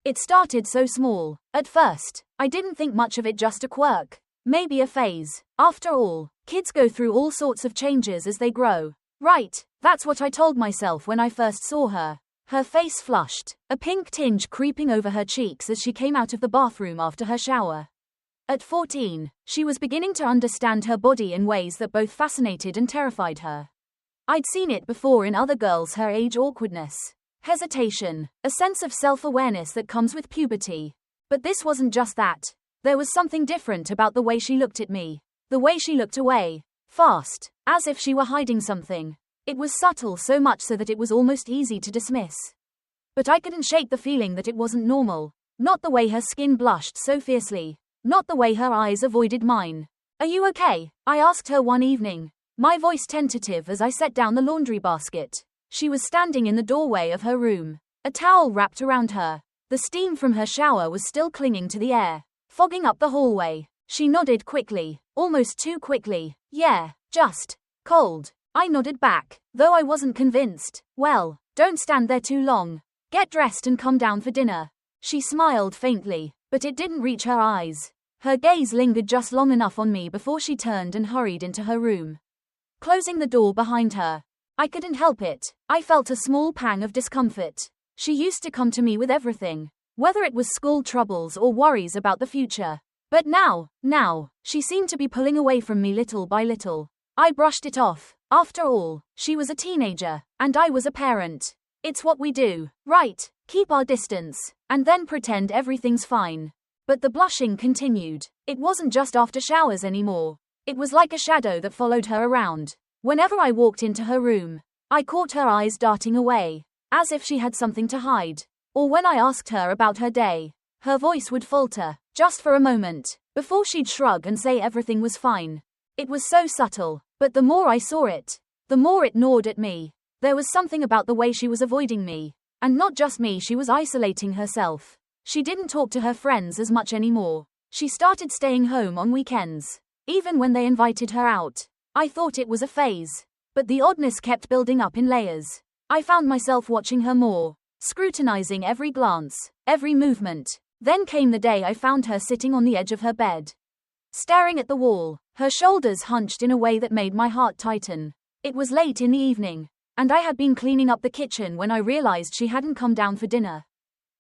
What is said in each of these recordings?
It started so small. At first, I didn't think much of it, just a quirk. Maybe a phase. After all, kids go through all sorts of changes as they grow. Right, that's what I told myself when I first saw her. Her face flushed, a pink tinge creeping over her cheeks as she came out of the bathroom after her shower. At 14, she was beginning to understand her body in ways that both fascinated and terrified her. I'd seen it before in other girls her age: awkwardness, hesitation, a sense of self-awareness that comes with puberty. But this wasn't just that. There was something different about the way she looked at me. The way she looked away. Fast, as if she were hiding something. It was subtle, so much so that it was almost easy to dismiss. But I couldn't shake the feeling that it wasn't normal. Not the way her skin blushed so fiercely. Not the way her eyes avoided mine. "Are you okay?" I asked her one evening, my voice tentative as I set down the laundry basket. She was standing in the doorway of her room, a towel wrapped around her. The steam from her shower was still clinging to the air, fogging up the hallway. She nodded quickly, almost too quickly. "Yeah, just cold." I nodded back, though I wasn't convinced. "Well, don't stand there too long. Get dressed and come down for dinner." She smiled faintly, but it didn't reach her eyes. Her gaze lingered just long enough on me before she turned and hurried into her room, closing the door behind her. I couldn't help it. I felt a small pang of discomfort. She used to come to me with everything, whether it was school troubles or worries about the future. But now, she seemed to be pulling away from me little by little. I brushed it off. After all, she was a teenager, and I was a parent. It's what we do, right? Keep our distance, and then pretend everything's fine. But the blushing continued. It wasn't just after showers anymore. It was like a shadow that followed her around. Whenever I walked into her room, I caught her eyes darting away, as if she had something to hide. Or when I asked her about her day, her voice would falter, just for a moment, before she'd shrug and say everything was fine. It was so subtle, but the more I saw it, the more it gnawed at me. There was something about the way she was avoiding me. And not just me, she was isolating herself. She didn't talk to her friends as much anymore. She started staying home on weekends, even when they invited her out. I thought it was a phase, but the oddness kept building up in layers. I found myself watching her more, scrutinizing every glance, every movement. Then came the day I found her sitting on the edge of her bed, staring at the wall, her shoulders hunched in a way that made my heart tighten. It was late in the evening, and I had been cleaning up the kitchen when I realized she hadn't come down for dinner.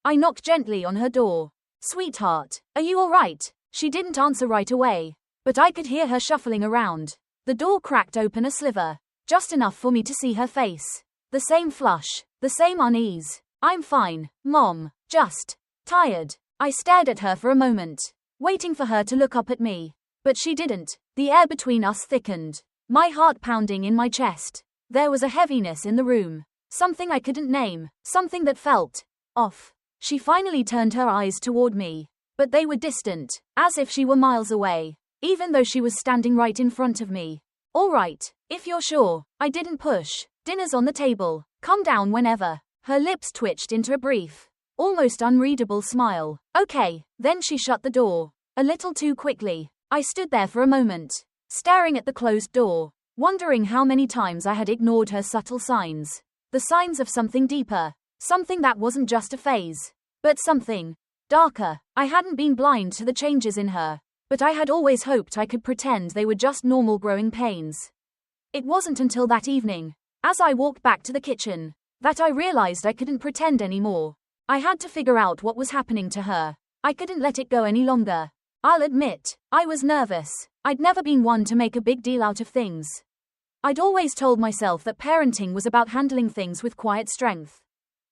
I knocked gently on her door. "Sweetheart, are you all right?" She didn't answer right away, but I could hear her shuffling around. The door cracked open a sliver, just enough for me to see her face. The same flush, the same unease. "I'm fine, Mom, just tired." I stared at her for a moment, waiting for her to look up at me. But she didn't. The air between us thickened, my heart pounding in my chest. There was a heaviness in the room, something I couldn't name, something that felt off. She finally turned her eyes toward me, but they were distant, as if she were miles away, even though she was standing right in front of me. "All right, if you're sure." I didn't push. "Dinner's on the table. Come down whenever." Her lips twitched into a brief, almost unreadable smile. "Okay." Then she shut the door, a little too quickly. I stood there for a moment, staring at the closed door, wondering how many times I had ignored her subtle signs. The signs of something deeper, something that wasn't just a phase, but something darker. I hadn't been blind to the changes in her, but I had always hoped I could pretend they were just normal growing pains. It wasn't until that evening, as I walked back to the kitchen, that I realized I couldn't pretend anymore. I had to figure out what was happening to her. I couldn't let it go any longer. I'll admit, I was nervous. I'd never been one to make a big deal out of things. I'd always told myself that parenting was about handling things with quiet strength,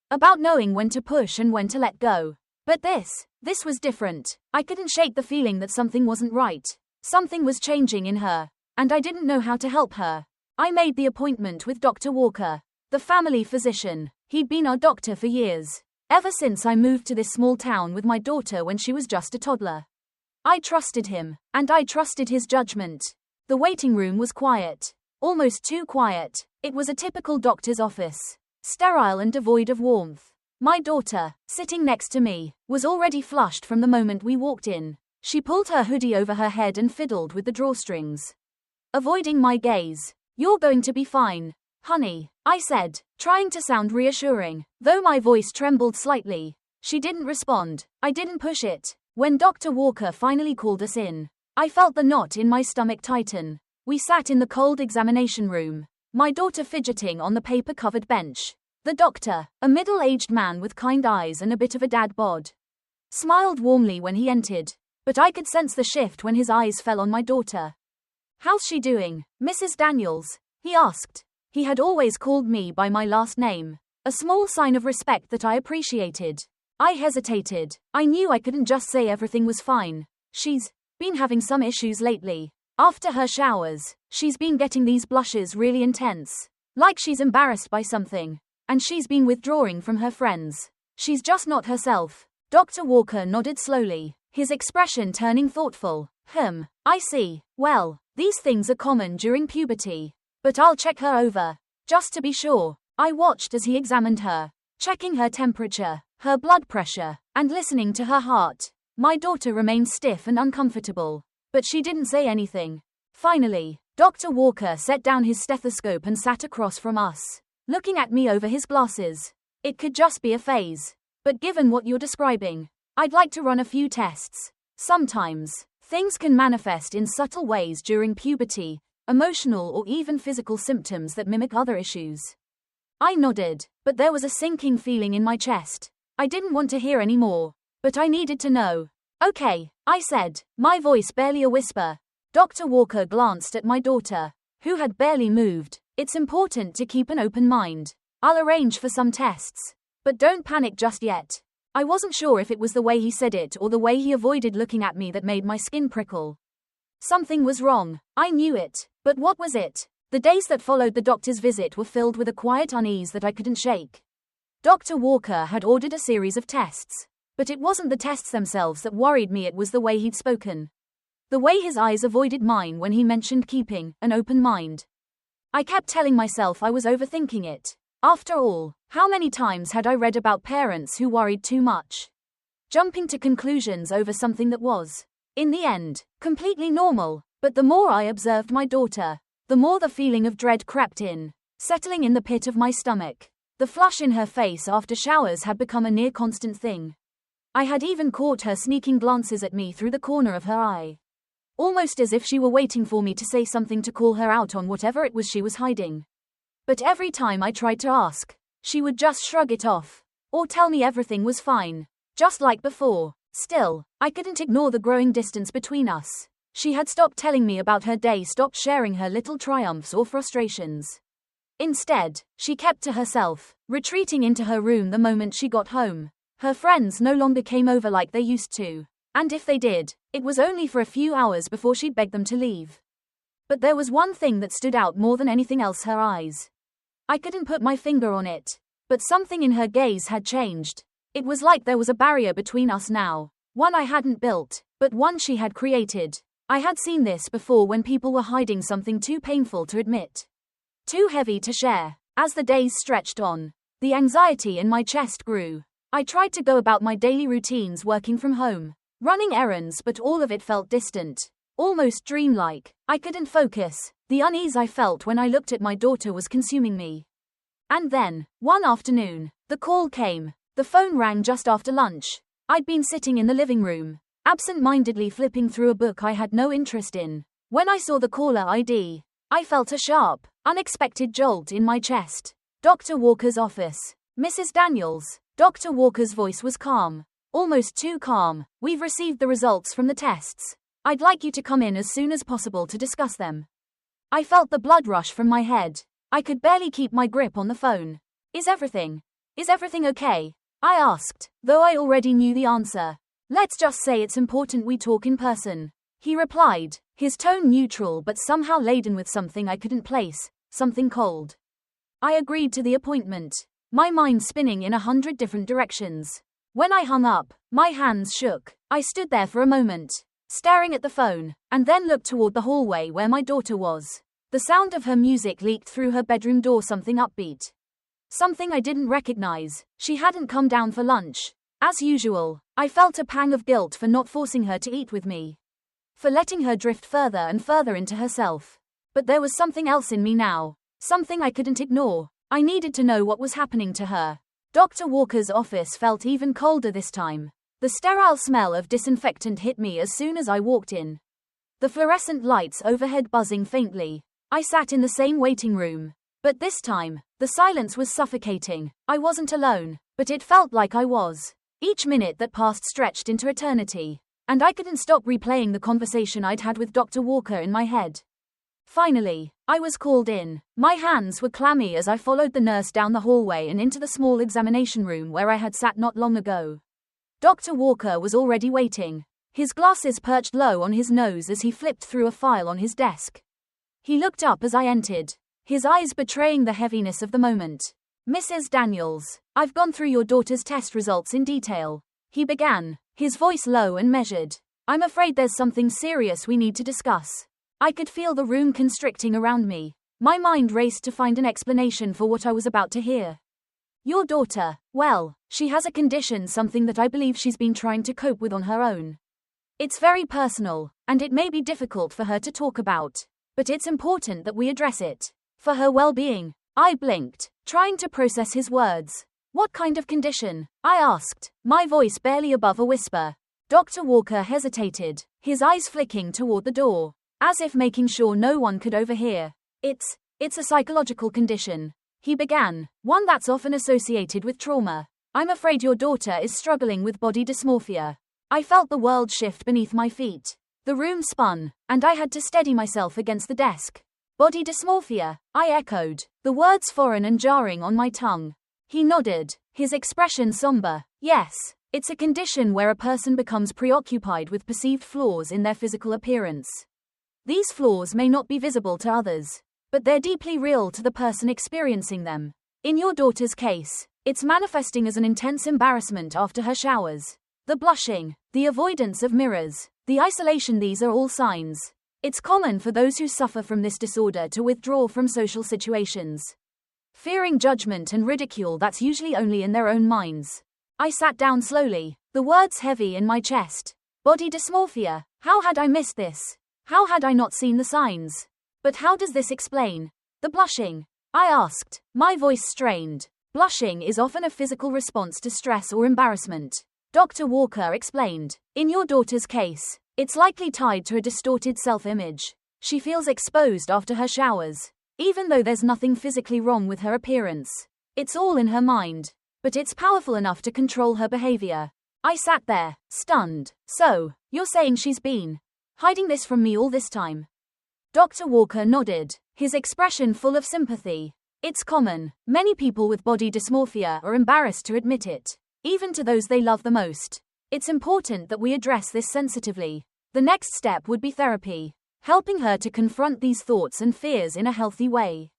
about knowing when to push and when to let go. But this was different. I couldn't shake the feeling that something wasn't right. Something was changing in her, and I didn't know how to help her. I made the appointment with Dr. Walker, the family physician. He'd been our doctor for years, ever since I moved to this small town with my daughter when she was just a toddler. I trusted him, and I trusted his judgment. The waiting room was quiet, almost too quiet. It was a typical doctor's office, sterile and devoid of warmth. My daughter, sitting next to me, was already flushed from the moment we walked in. She pulled her hoodie over her head and fiddled with the drawstrings, avoiding my gaze. "You're going to be fine, honey," I said, trying to sound reassuring, though my voice trembled slightly. She didn't respond. I didn't push it. When Dr. Walker finally called us in, I felt the knot in my stomach tighten. We sat in the cold examination room, my daughter fidgeting on the paper-covered bench. The doctor, a middle-aged man with kind eyes and a bit of a dad bod, smiled warmly when he entered, but I could sense the shift when his eyes fell on my daughter. "How's she doing, Mrs. Daniels?" he asked. He had always called me by my last name, a small sign of respect that I appreciated. I hesitated. I knew I couldn't just say everything was fine. "She's been having some issues lately. After her showers, she's been getting these blushes really intense, like she's embarrassed by something, and she's been withdrawing from her friends. She's just not herself." Dr. Walker nodded slowly, his expression turning thoughtful. I see. Well, these things are common during puberty, but I'll check her over, just to be sure." I watched as he examined her, checking her temperature, her blood pressure, and listening to her heart. My daughter remained stiff and uncomfortable, but she didn't say anything. Finally, Dr. Walker set down his stethoscope and sat across from us, looking at me over his glasses. "It could just be a phase, but given what you're describing, I'd like to run a few tests. Sometimes, things can manifest in subtle ways during puberty, emotional or even physical symptoms that mimic other issues." I nodded, but there was a sinking feeling in my chest. I didn't want to hear any more, but I needed to know. "Okay," I said, my voice barely a whisper. Dr. Walker glanced at my daughter, who had barely moved. "It's important to keep an open mind. I'll arrange for some tests, but don't panic just yet." I wasn't sure if it was the way he said it or the way he avoided looking at me that made my skin prickle. Something was wrong. I knew it, but what was it? The days that followed the doctor's visit were filled with a quiet unease that I couldn't shake. Dr. Walker had ordered a series of tests, but it wasn't the tests themselves that worried me, it was the way he'd spoken. The way his eyes avoided mine when he mentioned keeping an open mind. I kept telling myself I was overthinking it. After all, how many times had I read about parents who worried too much, jumping to conclusions over something that was, in the end, completely normal? But the more I observed my daughter, the more the feeling of dread crept in, settling in the pit of my stomach. The flush in her face after showers had become a near constant thing. I had even caught her sneaking glances at me through the corner of her eye, almost as if she were waiting for me to say something to call her out on whatever it was she was hiding. But every time I tried to ask, she would just shrug it off, or tell me everything was fine, just like before. Still, I couldn't ignore the growing distance between us. She had stopped telling me about her day, stopped sharing her little triumphs or frustrations. Instead, she kept to herself, retreating into her room the moment she got home. Her friends no longer came over like they used to, and if they did, it was only for a few hours before she'd beg them to leave. But there was one thing that stood out more than anything else: her eyes. I couldn't put my finger on it, but something in her gaze had changed. It was like there was a barrier between us now, one I hadn't built, but one she had created. I had seen this before when people were hiding something too painful to admit, too heavy to share. As the days stretched on, the anxiety in my chest grew. I tried to go about my daily routines, working from home, running errands, but all of it felt distant, almost dreamlike. I couldn't focus. The unease I felt when I looked at my daughter was consuming me. And then, one afternoon, the call came. The phone rang just after lunch. I'd been sitting in the living room, absent-mindedly flipping through a book I had no interest in. When I saw the caller ID, I felt a sharp, unexpected jolt in my chest. "Dr. Walker's office. Mrs. Daniels." Dr. Walker's voice was calm, almost too calm. "We've received the results from the tests. I'd like you to come in as soon as possible to discuss them." I felt the blood rush from my head. I could barely keep my grip on the phone. Is everything okay?" I asked, though I already knew the answer. "Let's just say it's important we talk in person," he replied, his tone neutral but somehow laden with something I couldn't place, something cold. I agreed to the appointment, my mind spinning in 100 different directions. When I hung up, my hands shook. I stood there for a moment, staring at the phone, and then looked toward the hallway where my daughter was. The sound of her music leaked through her bedroom door, something upbeat, something I didn't recognize. She hadn't come down for lunch. As usual, I felt a pang of guilt for not forcing her to eat with me, for letting her drift further and further into herself. But there was something else in me now, something I couldn't ignore. I needed to know what was happening to her. Dr. Walker's office felt even colder this time. The sterile smell of disinfectant hit me as soon as I walked in. The fluorescent lights overhead buzzing faintly. I sat in the same waiting room. But this time, the silence was suffocating. I wasn't alone, but it felt like I was. Each minute that passed stretched into eternity, and I couldn't stop replaying the conversation I'd had with Dr. Walker in my head. Finally, I was called in. My hands were clammy as I followed the nurse down the hallway and into the small examination room where I had sat not long ago. Dr. Walker was already waiting, his glasses perched low on his nose as he flipped through a file on his desk. He looked up as I entered, his eyes betraying the heaviness of the moment. "Mrs. Daniels, I've gone through your daughter's test results in detail," he began, his voice low and measured. "I'm afraid there's something serious we need to discuss." I could feel the room constricting around me. My mind raced to find an explanation for what I was about to hear. "Your daughter, well, she has a condition, something that I believe she's been trying to cope with on her own. It's very personal, and it may be difficult for her to talk about, but it's important that we address it. For her well-being." I blinked, trying to process his words. "What kind of condition?" I asked, my voice barely above a whisper. Dr. Walker hesitated, his eyes flicking toward the door, as if making sure no one could overhear. It's a psychological condition," he began, "one that's often associated with trauma. I'm afraid your daughter is struggling with body dysmorphia." I felt the world shift beneath my feet. The room spun, and I had to steady myself against the desk. "Body dysmorphia," I echoed, the words foreign and jarring on my tongue. He nodded, his expression somber. "Yes, it's a condition where a person becomes preoccupied with perceived flaws in their physical appearance. These flaws may not be visible to others, but they're deeply real to the person experiencing them. In your daughter's case, it's manifesting as an intense embarrassment after her showers. The blushing, the avoidance of mirrors, the isolation, these are all signs. It's common for those who suffer from this disorder to withdraw from social situations, fearing judgment and ridicule that's usually only in their own minds." I sat down slowly, the words heavy in my chest. Body dysmorphia. How had I missed this? How had I not seen the signs? But how does this explain the blushing? I asked, my voice strained. "Blushing is often a physical response to stress or embarrassment," Dr. Walker explained. "In your daughter's case, it's likely tied to a distorted self-image. She feels exposed after her showers, even though there's nothing physically wrong with her appearance. It's all in her mind, but it's powerful enough to control her behavior." I sat there, stunned. "So, you're saying she's been hiding this from me all this time?" Dr. Walker nodded, his expression full of sympathy. "It's common. Many people with body dysmorphia are embarrassed to admit it, even to those they love the most. It's important that we address this sensitively. The next step would be therapy, helping her to confront these thoughts and fears in a healthy way."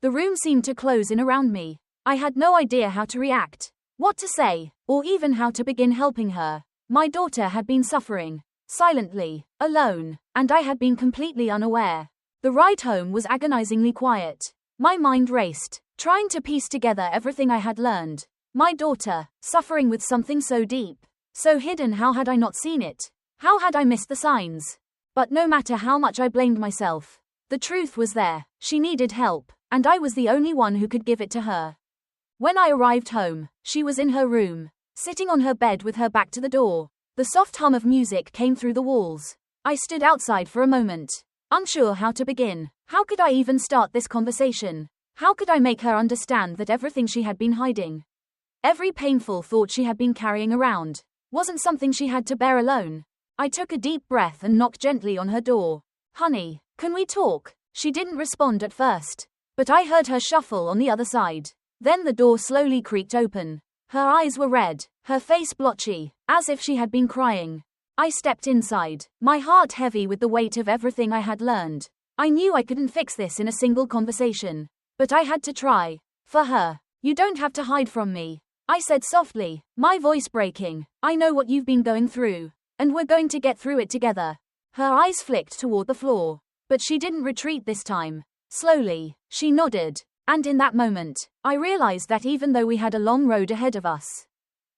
The room seemed to close in around me. I had no idea how to react, what to say, or even how to begin helping her. My daughter had been suffering, silently, alone, and I had been completely unaware. The ride home was agonizingly quiet. My mind raced, trying to piece together everything I had learned. My daughter, suffering with something so deep, so hidden. How had I not seen it? How had I missed the signs? But no matter how much I blamed myself, the truth was there. She needed help, and I was the only one who could give it to her. When I arrived home, she was in her room, sitting on her bed with her back to the door. The soft hum of music came through the walls. I stood outside for a moment, unsure how to begin. How could I even start this conversation? How could I make her understand that everything she had been hiding, every painful thought she had been carrying around, wasn't something she had to bear alone? I took a deep breath and knocked gently on her door. "Honey, can we talk?" She didn't respond at first, but I heard her shuffle on the other side. Then the door slowly creaked open. Her eyes were red, her face blotchy, as if she had been crying. I stepped inside, my heart heavy with the weight of everything I had learned. I knew I couldn't fix this in a single conversation, but I had to try. For her. "You don't have to hide from me," I said softly, my voice breaking. "I know what you've been going through, and we're going to get through it together." Her eyes flicked toward the floor, but she didn't retreat this time. Slowly, she nodded, and in that moment, I realized that even though we had a long road ahead of us,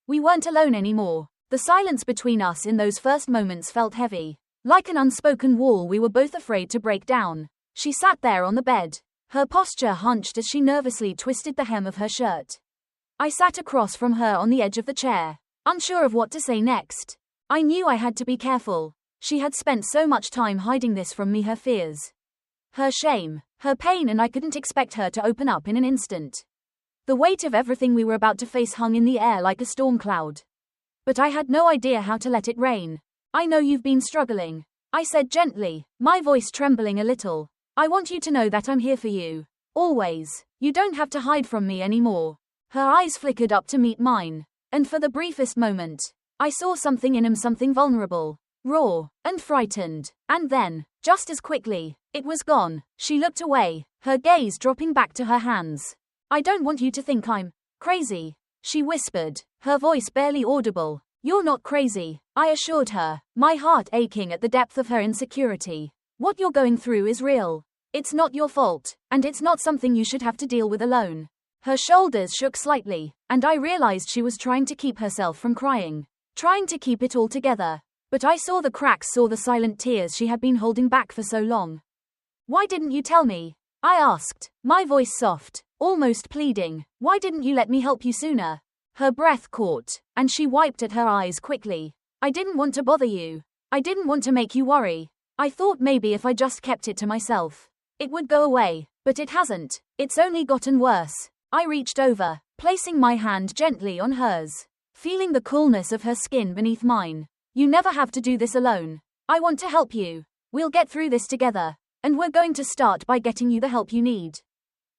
we weren't alone anymore. The silence between us in those first moments felt heavy, like an unspoken wall we were both afraid to break down. She sat there on the bed, her posture hunched as she nervously twisted the hem of her shirt. I sat across from her on the edge of the chair, unsure of what to say next. I knew I had to be careful. She had spent so much time hiding this from me, her fears, her shame, her pain, and I couldn't expect her to open up in an instant. The weight of everything we were about to face hung in the air like a storm cloud. But I had no idea how to let it rain. I know you've been struggling, I said gently, my voice trembling a little. I want you to know that I'm here for you. Always. You don't have to hide from me anymore. Her eyes flickered up to meet mine, and for the briefest moment, I saw something in him, something vulnerable, raw, and frightened. And then, just as quickly, it was gone. She looked away, her gaze dropping back to her hands. I don't want you to think I'm crazy, she whispered, her voice barely audible. You're not crazy, I assured her, my heart aching at the depth of her insecurity. What you're going through is real. It's not your fault, and it's not something you should have to deal with alone. Her shoulders shook slightly, and I realized she was trying to keep herself from crying, trying to keep it all together. But I saw the cracks, saw the silent tears she had been holding back for so long. Why didn't you tell me? I asked, my voice soft, almost pleading. Why didn't you let me help you sooner? Her breath caught, and she wiped at her eyes quickly. I didn't want to bother you. I didn't want to make you worry. I thought maybe if I just kept it to myself, it would go away, but it hasn't. It's only gotten worse. I reached over, placing my hand gently on hers, feeling the coolness of her skin beneath mine. You never have to do this alone. I want to help you. We'll get through this together, and we're going to start by getting you the help you need.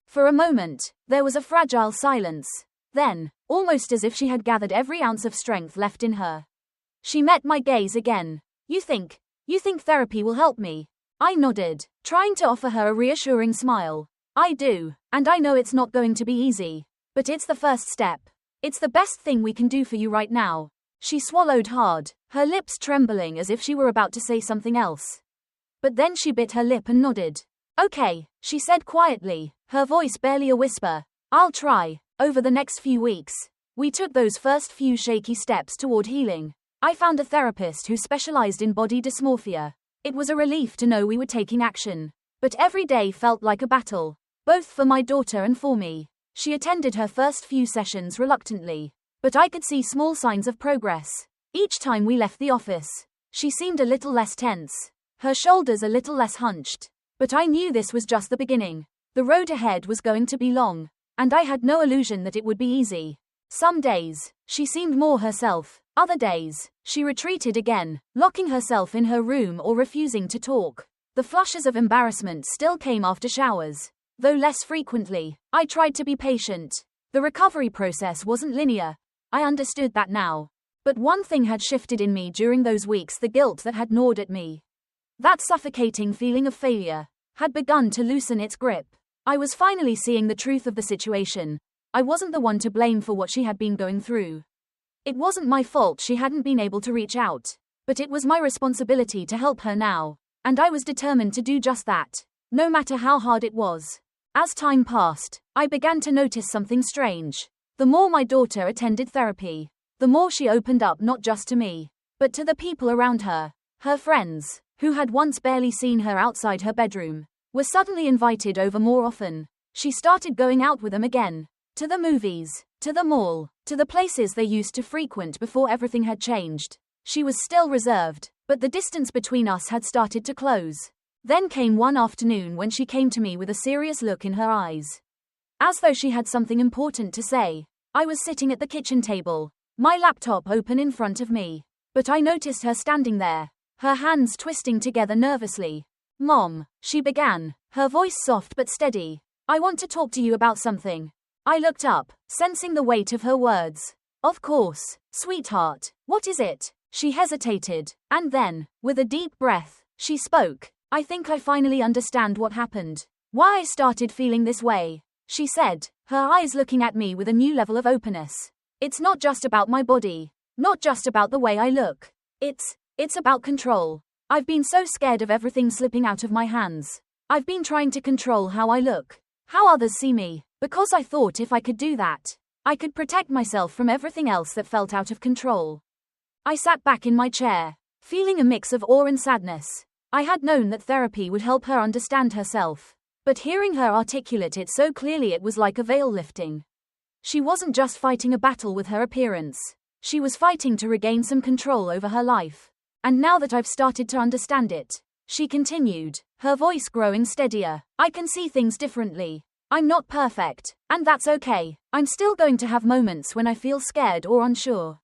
For a moment, there was a fragile silence. Then, almost as if she had gathered every ounce of strength left in her, she met my gaze again. You think therapy will help me? I nodded, trying to offer her a reassuring smile. I do, and I know it's not going to be easy, but it's the first step. It's the best thing we can do for you right now. She swallowed hard, her lips trembling as if she were about to say something else. But then she bit her lip and nodded. Okay, she said quietly, her voice barely a whisper. I'll try. Over the next few weeks, we took those first few shaky steps toward healing. I found a therapist who specialized in body dysmorphia. It was a relief to know we were taking action. But every day felt like a battle, both for my daughter and for me. She attended her first few sessions reluctantly, but I could see small signs of progress. Each time we left the office, she seemed a little less tense, her shoulders a little less hunched. But I knew this was just the beginning. The road ahead was going to be long, and I had no illusion that it would be easy. Some days, she seemed more herself. Other days, she retreated again, locking herself in her room or refusing to talk. The flushes of embarrassment still came after showers, though less frequently. I tried to be patient. The recovery process wasn't linear. I understood that now. But one thing had shifted in me during those weeks: the guilt that had gnawed at me. That suffocating feeling of failure had begun to loosen its grip. I was finally seeing the truth of the situation. I wasn't the one to blame for what she had been going through. It wasn't my fault she hadn't been able to reach out. But it was my responsibility to help her now. And I was determined to do just that, no matter how hard it was. As time passed, I began to notice something strange. The more my daughter attended therapy, the more she opened up, not just to me, but to the people around her. Her friends, who had once barely seen her outside her bedroom, were suddenly invited over more often. She started going out with them again. To the movies, to the mall, to the places they used to frequent before everything had changed. She was still reserved, but the distance between us had started to close. Then came one afternoon when she came to me with a serious look in her eyes, as though she had something important to say. I was sitting at the kitchen table, my laptop open in front of me, but I noticed her standing there, her hands twisting together nervously. Mom, she began, her voice soft but steady. I want to talk to you about something. I looked up, sensing the weight of her words. Of course, sweetheart. What is it? She hesitated, and then, with a deep breath, she spoke. I think I finally understand what happened. Why I started feeling this way, she said, her eyes looking at me with a new level of openness. It's not just about my body, not just about the way I look. It's about control. I've been so scared of everything slipping out of my hands. I've been trying to control how I look, how others see me, because I thought if I could do that, I could protect myself from everything else that felt out of control. I sat back in my chair, feeling a mix of awe and sadness. I had known that therapy would help her understand herself, but hearing her articulate it so clearly, it was like a veil lifting. She wasn't just fighting a battle with her appearance. She was fighting to regain some control over her life. And now that I've started to understand it, she continued, her voice growing steadier, I can see things differently. I'm not perfect, and that's okay. I'm still going to have moments when I feel scared or unsure.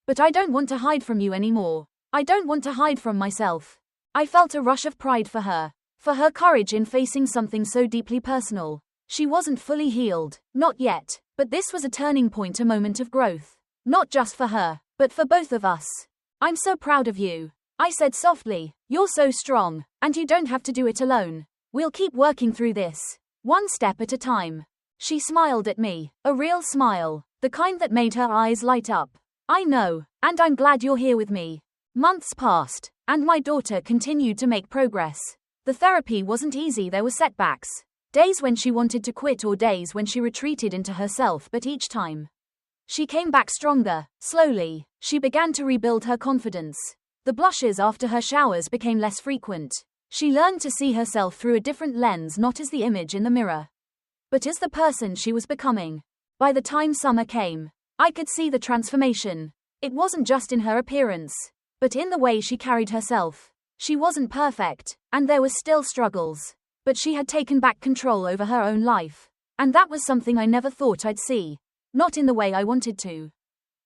But I don't want to hide from you anymore. I don't want to hide from myself. I felt a rush of pride for her courage in facing something so deeply personal. She wasn't fully healed, not yet, but this was a turning point, a moment of growth. Not just for her, but for both of us. I'm so proud of you, I said softly. You're so strong, and you don't have to do it alone. We'll keep working through this, one step at a time. She smiled at me, a real smile, the kind that made her eyes light up. I know, and I'm glad you're here with me. Months passed, and my daughter continued to make progress. The therapy wasn't easy, there were setbacks. Days when she wanted to quit or days when she retreated into herself, but each time she came back stronger. Slowly, she began to rebuild her confidence. The blushes after her showers became less frequent. She learned to see herself through a different lens, not as the image in the mirror, but as the person she was becoming. By the time summer came, I could see the transformation. It wasn't just in her appearance, but in the way she carried herself. She wasn't perfect, and there were still struggles, but she had taken back control over her own life. And that was something I never thought I'd see. Not in the way I wanted to,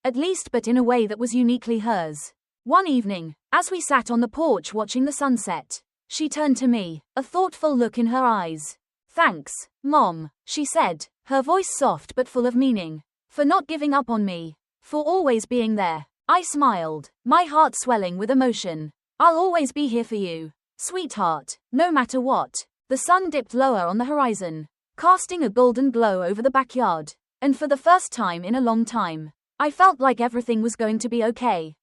at least, but in a way that was uniquely hers. One evening, as we sat on the porch watching the sunset, she turned to me, a thoughtful look in her eyes. Thanks, Mom, she said, her voice soft but full of meaning, for not giving up on me, for always being there. I smiled, my heart swelling with emotion. I'll always be here for you, sweetheart, no matter what. The sun dipped lower on the horizon, casting a golden glow over the backyard. And for the first time in a long time, I felt like everything was going to be okay.